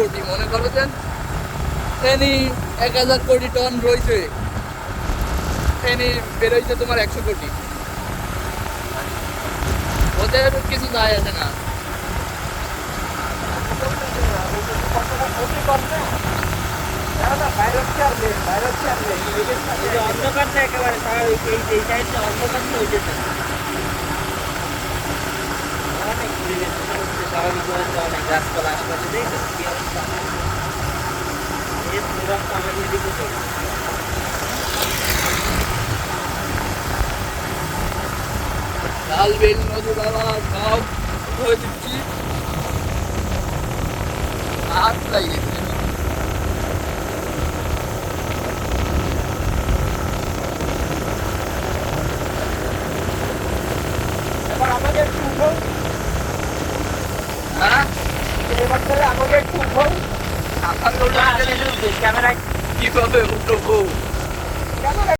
কোটি, মনে করো যে এনি 1000 কোটি টন রয়েছে, এনি বেরোইছে তোমার 100 কোটি। ওদের কিছু যায় আসে না। অন্ধকারটা একেবারে স্বাভাবিক, এই সাইডটা অন্ধকারটা হয়ে যেত অনেক পরিবেশ স্বাভাবিক অনেক গাছপালা আশেপাশে দেখবে কি অবস্থা। এর প্রভাবটা আমাদের দিকে চলে। লাল বেল নদী বাবা সব ধরে দিচ্ছি, হাত লাগিয়েছে। এবার আমাকে একটু উঠো, হ্যাঁ এবার তাহলে আমাকে একটু উঠো। আমার ক্যামেরায় কিভাবে উঠবো? ক্যামেরা